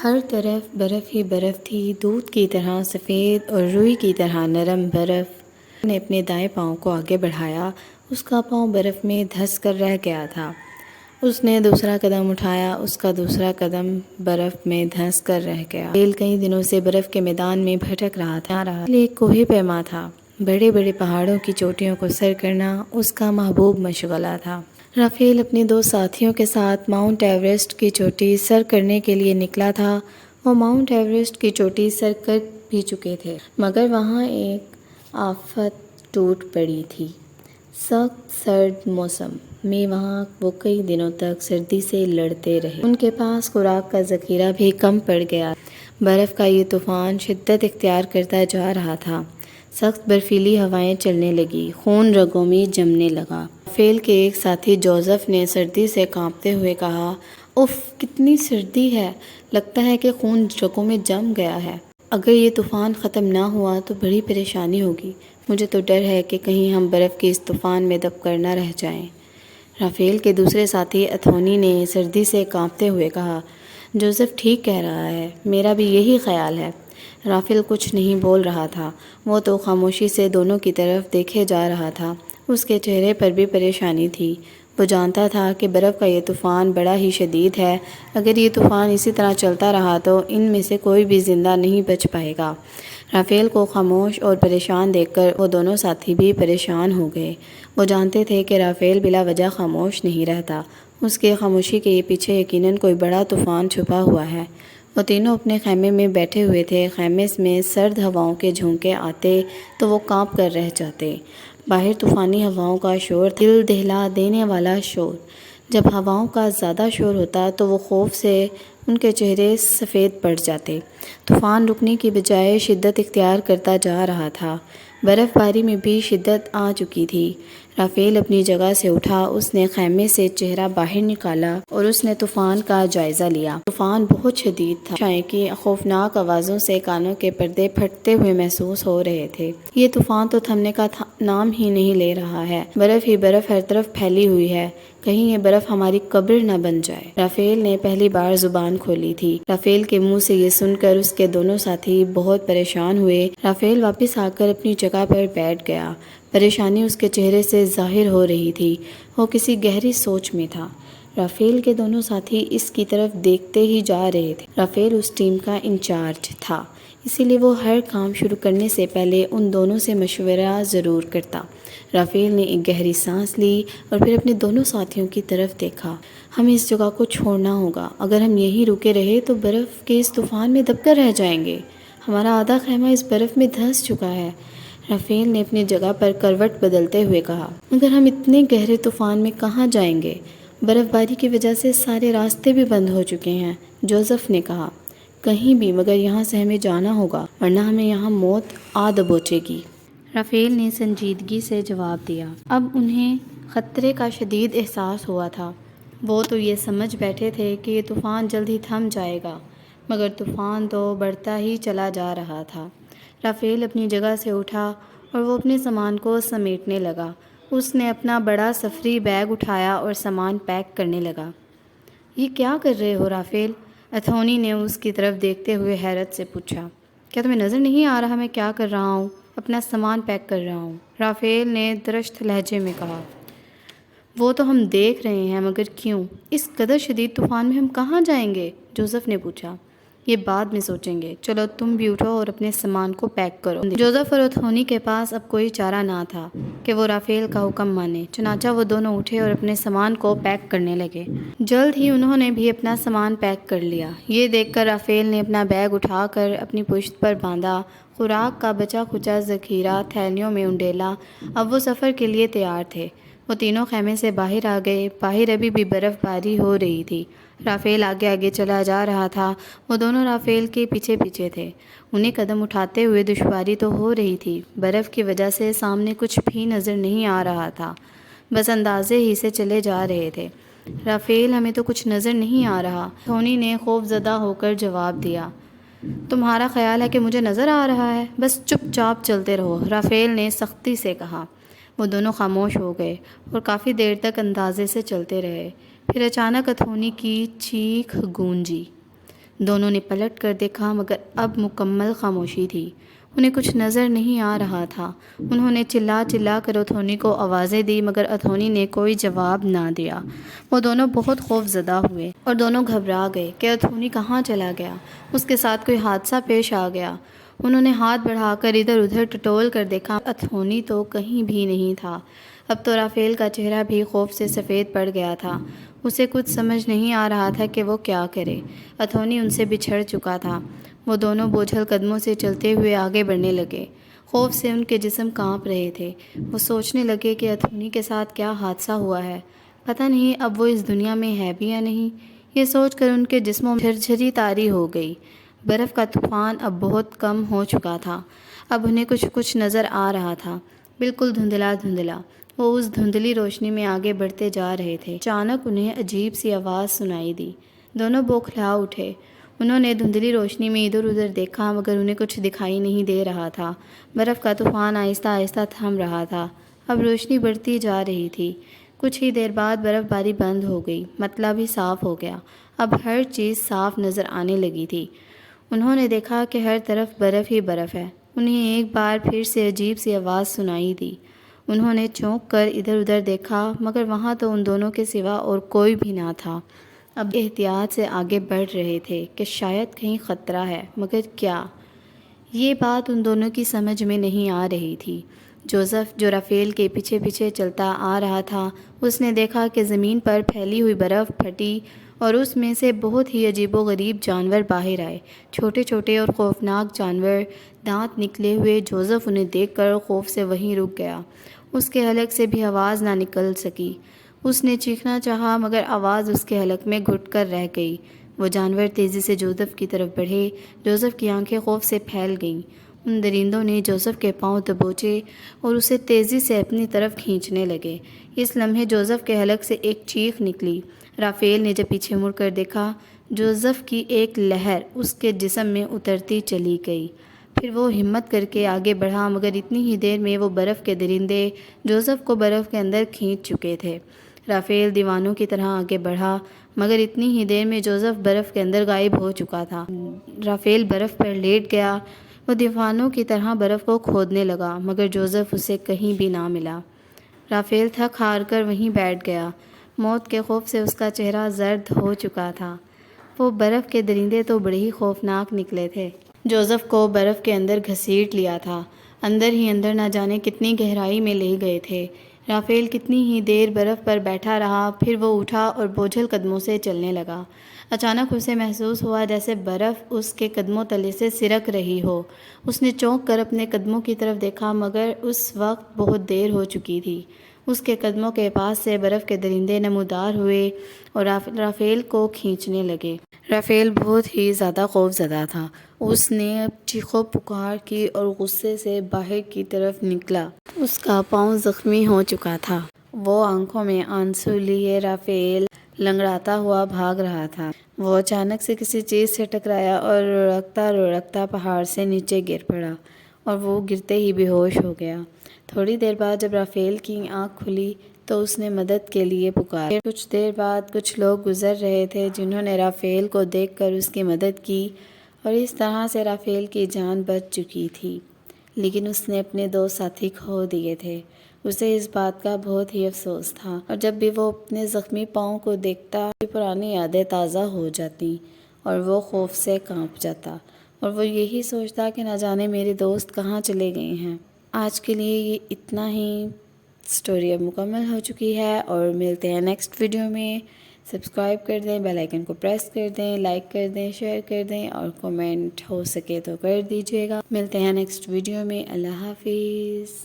ہر طرف برف ہی برف تھی، دودھ کی طرح سفید اور روئی کی طرح نرم برف نے اپنے دائیں پاؤں کو آگے بڑھایا۔ اس کا پاؤں برف میں دھنس کر رہ گیا تھا۔ اس نے دوسرا قدم اٹھایا، اس کا دوسرا قدم برف میں دھنس کر رہ گیا۔ رافیل کئی دنوں سے برف کے میدان میں بھٹک رہا تھا۔ یہ ایک کوہ پیما تھا۔ بڑے بڑے پہاڑوں کی چوٹیوں کو سر کرنا اس کا محبوب مشغلہ تھا۔ رافیل اپنے دو ساتھیوں کے ساتھ ماؤنٹ ایورسٹ کی چوٹی سر کرنے کے لیے نکلا تھا۔ وہ ماؤنٹ ایورسٹ کی چوٹی سر کر بھی چکے تھے، مگر وہاں ایک آفت ٹوٹ پڑی تھی۔ سخت سرد موسم میں وہاں وہ کئی دنوں تک سردی سے لڑتے رہے۔ ان کے پاس خوراک کا ذخیرہ بھی کم پڑ گیا۔ برف کا یہ طوفان شدت اختیار کرتا جا رہا تھا۔ سخت برفیلی ہوائیں چلنے لگیں، خون رگوں میں جمنے لگا۔ رافیل کے ایک ساتھی جوزف نے سردی سے کانپتے ہوئے کہا، اف، کتنی سردی ہے! لگتا ہے کہ خون رگوں میں جم گیا ہے۔ اگر یہ طوفان ختم نہ ہوا تو بڑی پریشانی ہوگی۔ مجھے تو ڈر ہے کہ کہیں ہم برف کے اس طوفان میں دب کر نہ رہ جائیں۔ رافیل کے دوسرے ساتھی اتھونی نے سردی سے کانپتے ہوئے کہا، جوزف ٹھیک کہہ رہا ہے، میرا بھی یہی خیال ہے۔ رافیل کچھ نہیں بول رہا تھا۔ وہ تو خاموشی سے دونوں کی طرف دیکھے جا رہا تھا۔ اس کے چہرے پر بھی پریشانی تھی۔ وہ جانتا تھا کہ برف کا یہ طوفان بڑا ہی شدید ہے۔ اگر یہ طوفان اسی طرح چلتا رہا تو ان میں سے کوئی بھی زندہ نہیں بچ پائے گا۔ رافیل کو خاموش اور پریشان دیکھ کر وہ دونوں ساتھی بھی پریشان ہو گئے۔ وہ جانتے تھے کہ رافیل بلا وجہ خاموش نہیں رہتا۔ اس کے خاموشی کے پیچھے یقیناً کوئی بڑا طوفان چھپا ہوا ہے۔ وہ تینوں اپنے خیمے میں بیٹھے ہوئے تھے۔ خیمے میں سرد ہواؤں کے جھونکے آتے تو وہ کانپ کر رہ جاتے۔ باہر طوفانی ہواؤں کا شور، دل دہلا دینے والا شور۔ جب ہواؤں کا زیادہ شور ہوتا تو وہ خوف سے ان کے چہرے سفید پڑ جاتے۔ طوفان رکنے کی بجائے شدت اختیار کرتا جا رہا تھا۔ برف باری میں بھی شدت آ چکی تھی۔ رافیل اپنی جگہ سے اٹھا، اس نے خیمے سے چہرہ باہر نکالا اور اس نے طوفان کا جائزہ لیا۔ طوفان بہت شدید تھا۔ شاید کی خوفناک آوازوں سے کانوں کے پردے پھٹتے ہوئے محسوس ہو رہے تھے۔ یہ طوفان تو تھمنے کا نام ہی نہیں لے رہا ہے۔ برف ہی برف ہر طرف پھیلی ہوئی ہے۔ کہیں یہ برف ہماری قبر نہ بن جائے۔ رافیل نے پہلی بار زبان کھولی تھی۔ رافیل کے منہ سے یہ سن کر اس کے دونوں ساتھی بہت پریشان ہوئے۔ رافیل واپس آ کر اپنی جگہ پر بیٹھ گیا۔ پریشانی اس کے چہرے سے ظاہر ہو رہی تھی۔ وہ کسی گہری سوچ میں تھا۔ رافیل کے دونوں ساتھی اس کی طرف دیکھتے ہی جا رہے تھے۔ رافیل اس ٹیم کا انچارج تھا، اسی لیے وہ ہر کام شروع کرنے سے پہلے ان دونوں سے مشورہ ضرور کرتا۔ رافیل نے ایک گہری سانس لی اور پھر اپنے دونوں ساتھیوں کی طرف دیکھا۔ ہمیں اس جگہ کو چھوڑنا ہوگا۔ اگر ہم یہیں رکے رہے تو برف کے اس طوفان میں دب کر رہ جائیں گے۔ ہمارا آدھا خیمہ اس برف میں دھنس چکا ہے۔ رافیل نے اپنی جگہ پر کروٹ بدلتے ہوئے کہا، مگر ہم اتنے گہرے طوفان میں کہاں جائیں گے؟ برف باری کی وجہ سے سارے راستے بھی بند ہو چکے ہیں۔ جوزف نے کہا، کہیں بھی، مگر یہاں سے ہمیں جانا ہوگا، ورنہ ہمیں یہاں موت آ دبوچے گی۔ رافیل نے سنجیدگی سے جواب دیا۔ اب انہیں خطرے کا شدید احساس ہوا تھا۔ وہ تو یہ سمجھ بیٹھے تھے کہ یہ طوفان جلد ہی تھم جائے گا، مگر طوفان تو بڑھتا ہی چلا جا رہا تھا۔ رافیل اپنی جگہ سے اٹھا اور وہ اپنے سامان کو سمیٹنے لگا۔ اس نے اپنا بڑا سفری بیگ اٹھایا اور سامان پیک کرنے لگا۔ یہ کیا کر رہے ہو رافیل؟ اتھونی نے اس کی طرف دیکھتے ہوئے حیرت سے پوچھا۔ کیا تمہیں نظر نہیں آ رہا میں کیا کر رہا ہوں؟ اپنا سامان پیک کر رہا ہوں، رافیل نے درشت لہجے میں کہا۔ وہ تو ہم دیکھ رہے ہیں، مگر کیوں؟ اس قدر شدید طوفان میں ہم کہاں جائیں گے؟ جوزف نے پوچھا۔ یہ بعد میں سوچیں گے، چلو تم بھی اٹھو اور اپنے سامان کو پیک کرو۔ جوزف اور اتھونی کے پاس اب کوئی چارہ نہ تھا کہ وہ رافیل کا حکم مانے، چنانچہ وہ دونوں اٹھے اور اپنے سامان کو پیک کرنے لگے۔ جلد ہی انہوں نے بھی اپنا سامان پیک کر لیا۔ یہ دیکھ کر رافیل نے اپنا بیگ اٹھا کر اپنی پشت پر باندھا، خوراک کا بچا کھچا ذخیرہ تھیلیوں میں انڈیلا۔ اب وہ سفر کے لیے تیار تھے۔ وہ تینوں خیمے سے باہر آ گئے۔ باہر ابھی بھی برف باری ہو رہی تھی۔ رافیل آگے آگے چلا جا رہا تھا۔ وہ دونوں رافیل کے پیچھے پیچھے تھے۔ انہیں قدم اٹھاتے ہوئے دشواری تو ہو رہی تھی، برف کی وجہ سے سامنے کچھ بھی نظر نہیں آ رہا تھا، بس اندازے ہی سے چلے جا رہے تھے۔ رافیل، ہمیں تو کچھ نظر نہیں آ رہا، ٹونی نے خوف زدہ ہو کر جواب دیا۔ تمہارا خیال ہے کہ مجھے نظر آ رہا ہے؟ بس چپ چاپ چلتے رہو، رافیل نے سختی سے کہا۔ وہ دونوں خاموش ہو گئے اور کافی دیر تک اندازے سے چلتے رہے۔ پھر اچانک اتھونی کی چیخ گونجی، دونوں نے پلٹ کر دیکھا مگر اب مکمل خاموشی تھی، انہیں کچھ نظر نہیں آ رہا تھا۔ انہوں نے چلا چلا کر اتھونی کو آوازیں دی مگر اتھونی نے کوئی جواب نہ دیا۔ وہ دونوں بہت خوف زدہ ہوئے اور دونوں گھبرا گئے کہ اتھونی کہاں چلا گیا، اس کے ساتھ کوئی حادثہ پیش آ گیا۔ انہوں نے ہاتھ بڑھا کر ادھر ادھر ٹٹول کر دیکھا، اتھونی تو کہیں بھی نہیں تھا۔ اب تو رافیل کا چہرہ بھی خوف سے سفید پڑ گیا تھا، اسے کچھ سمجھ نہیں آ رہا تھا کہ وہ کیا کرے۔ اتھونی ان سے بچھڑ چکا تھا۔ وہ دونوں بوجھل قدموں سے چلتے ہوئے آگے بڑھنے لگے، خوف سے ان کے جسم کانپ رہے تھے۔ وہ سوچنے لگے کہ اتھونی کے ساتھ کیا حادثہ ہوا ہے، پتہ نہیں اب وہ اس دنیا میں ہے بھی یا نہیں۔ یہ سوچ کر ان کے جسموں میں جھرجھری طاری ہو گئی۔ برف کا طوفان اب بہت کم ہو چکا تھا، اب انہیں کچھ نظر آ رہا تھا، بالکل دھندلا دھندلا۔ وہ اس دھندلی روشنی میں آگے بڑھتے جا رہے تھے۔ اچانک انہیں عجیب سی آواز سنائی دی، دونوں بوکھلا اٹھے۔ انہوں نے دھندلی روشنی میں ادھر ادھر دیکھا مگر انہیں کچھ دکھائی نہیں دے رہا تھا۔ برف کا طوفان آہستہ آہستہ تھم رہا تھا، اب روشنی بڑھتی جا رہی تھی۔ کچھ ہی دیر بعد برف باری بند ہو گئی، مطلب بھی صاف ہو گیا، اب ہر چیز صاف نظر آنے لگی تھی۔ انہوں نے دیکھا کہ ہر طرف برف ہی برف ہے۔ انہیں ایک بار پھر سے عجیب سی آواز سنائی دی۔ انہوں نے چونک کر ادھر ادھر دیکھا مگر وہاں تو ان دونوں کے سوا اور کوئی بھی نہ تھا۔ اب احتیاط سے آگے بڑھ رہے تھے کہ شاید کہیں خطرہ ہے، مگر کیا؟ یہ بات ان دونوں کی سمجھ میں نہیں آ رہی تھی۔ جوزف جو رافیل کے پیچھے پیچھے چلتا آ رہا تھا، اس نے دیکھا کہ زمین پر پھیلی ہوئی برف پھٹی اور اس میں سے بہت ہی عجیب و غریب جانور باہر آئے، چھوٹے چھوٹے اور خوفناک جانور، دانت نکلے ہوئے۔ جوزف انہیں دیکھ کر خوف سے وہیں رک گیا، اس کے حلق سے بھی آواز نہ نکل سکی۔ اس نے چیخنا چاہا مگر آواز اس کے حلق میں گھٹ کر رہ گئی۔ وہ جانور تیزی سے جوزف کی طرف بڑھے، جوزف کی آنکھیں خوف سے پھیل گئیں۔ ان درندوں نے جوزف کے پاؤں دبوچے اور اسے تیزی سے اپنی طرف کھینچنے لگے۔ اس لمحے جوزف کے حلق سے ایک چیخ نکلی۔ رافیل نے جب پیچھے مڑ کر دیکھا، جوزف کی ایک لہر اس کے جسم میں اترتی چلی گئی۔ پھر وہ ہمت کر کے آگے بڑھا مگر اتنی ہی دیر میں وہ برف کے درندے جوزف کو برف کے اندر کھینچ چکے تھے۔ رافیل دیوانوں کی طرح آگے بڑھا مگر اتنی ہی دیر میں جوزف برف کے اندر غائب ہو چکا تھا۔ رافیل برف پر لیٹ گیا، وہ دیوانوں کی طرح برف کو کھودنے لگا مگر جوزف اسے کہیں بھی نہ ملا۔ رافیل تھک ہار کر وہیں بیٹھ گیا، موت کے خوف سے اس کا چہرہ زرد ہو چکا تھا۔ وہ برف کے درندے تو بڑے ہی خوفناک نکلے تھے۔ جوزف کو برف کے اندر گھسیٹ لیا تھا، اندر ہی اندر نہ جانے کتنی گہرائی میں لے گئے تھے۔ رافیل کتنی ہی دیر برف پر بیٹھا رہا، پھر وہ اٹھا اور بوجھل قدموں سے چلنے لگا۔ اچانک اسے محسوس ہوا جیسے برف اس کے قدموں تلے سے سرک رہی ہو۔ اس نے چونک کر اپنے قدموں کی طرف دیکھا مگر اس وقت بہت دیر ہو چکی تھی۔ اس کے قدموں کے پاس سے برف کے درندے نمودار ہوئے اور رافیل کو کھینچنے لگے۔ رافیل بہت ہی زیادہ خوف زدہ تھا، اس نے چیخو پکار کی اور غصے سے باہر کی طرف نکلا۔ اس کا پاؤں زخمی ہو چکا تھا، وہ آنکھوں میں آنسو لیے رافیل لنگڑاتا ہوا بھاگ رہا تھا۔ وہ اچانک سے کسی چیز سے ٹکرایا اور لڑکتا پہاڑ سے نیچے گر پڑا اور وہ گرتے ہی بے ہوش ہو گیا۔ تھوڑی دیر بعد جب رافیل کی آنکھ کھلی تو اس نے مدد کے لیے پکارا۔ کچھ دیر بعد کچھ لوگ گزر رہے تھے جنہوں نے رافیل کو دیکھ کر اس کی مدد کی اور اس طرح سے رافیل کی جان بچ چکی تھی، لیکن اس نے اپنے 2 ساتھی کھو دیے تھے۔ اسے اس بات کا بہت ہی افسوس تھا اور جب بھی وہ اپنے زخمی پاؤں کو دیکھتا پرانی یادیں تازہ ہو جاتی اور وہ خوف سے کانپ جاتا اور وہ یہی سوچتا کہ نہ جانے میرے دوست کہاں چلے گئے ہیں۔ آج کے لیے یہ اتنا ہی، سٹوری اب مکمل ہو چکی ہے اور ملتے ہیں نیکسٹ ویڈیو میں۔ سبسکرائب کر دیں، بیل آئیکن کو پریس کر دیں، لائک کر دیں، شیئر کر دیں اور کومنٹ ہو سکے تو کر دیجیے گا۔ ملتے ہیں نیکسٹ ویڈیو میں۔ اللہ حافظ۔